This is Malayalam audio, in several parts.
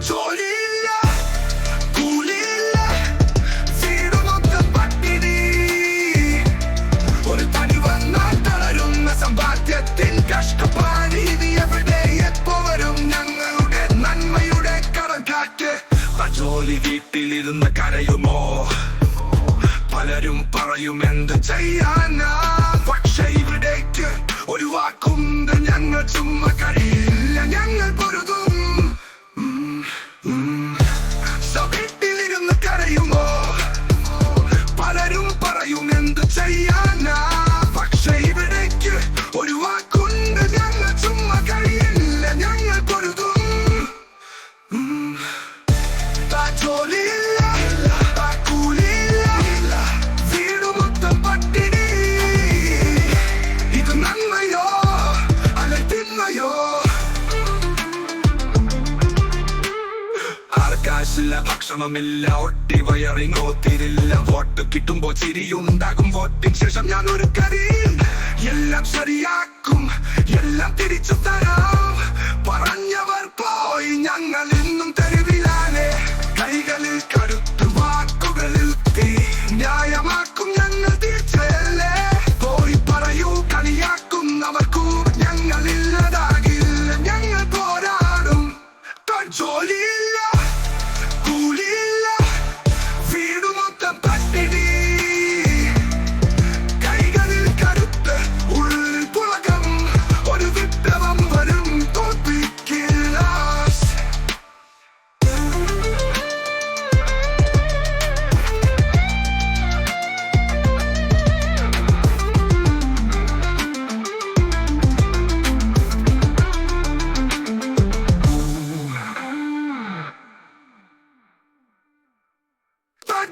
ജോലിയില്ല, കൂലിയില്ല, വീട് മൊത്തം പട്ടിണി. ഒരു പനി വന്നാൽ തളരുന്ന സമ്പാദ്യത്തിൻ കഷ്ടപ്പാട്. ഇനി എവിടെ എപ്പോ വരും ഞങ്ങളുടെ നന്മയുടെ കടൽക്കാറ്റ്? ജോലി വീട്ടിലിരുന്ന് കരയുമോ? പലരും പറയും എന്ത് ചെയ്യാനാ. പക്ഷെ ഇവിടേക്ക് ഒരു വാക്കുണ്ട്, ഞങ്ങൾ ചുമ്മാ കഴിയില്ല, ഞങ്ങൾ പൊരുതും. വീട്ടിലിരുന്ന് കരയുമോ? പലരും പറയും എന്ത് ചെയ്യാനാ. പക്ഷെ ഇവിടേക്ക് ഒരു വാക്കുണ്ട്, ഞങ്ങൾ ചുമ്മാ കഴിയില്ല, ഞങ്ങൾ പൊരുതും. ജോലിയില്ല, കൂലിയില്ല, വീട് മൊത്തം പട്ടിണി. ഇത് നന്മയോ അല്ല തിന്മയോ? ആർക്കാശില്ല, ഭക്ഷണമില്ല, ഒട്ടി വയറിങ്ങോ തീരില്ല. വോട്ട് കിട്ടുമ്പോ ചിരിയുണ്ടാകും, വോട്ടിന് ശേഷം ഞാൻ ഒരു കരിയിൽ എല്ലാം ശരിയാക്കും, എല്ലാം തിരിച്ചു തരാം. പറഞ്ഞവർ പോയി, ഞങ്ങൾ ഇന്നും തെരുവിലാണ്. കൈകളിൽ കരുത്ത്, വാക്കുകളിൽ തീ, ന്യായമാക്കും ഞങ്ങൾ തീർച്ചയല്ലേ. പോയി പറയൂ, കളിയാക്കുന്നവർക്കു ഞങ്ങൾ ഇല്ലതാകില്ല, ഞങ്ങൾ പോരാടും. ജോലിയില്ല, കൂലിയില്ല, വീട് മൊത്തം പട്ടിണി. കൈകളിൽ കരുത്ത്, ഉള്ളിൽ പുളകം, ഒരു വിപ്ലവം വരും, തോൽപ്പിക്കില്ല.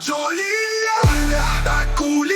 ജോലിയില്ല, കൂലി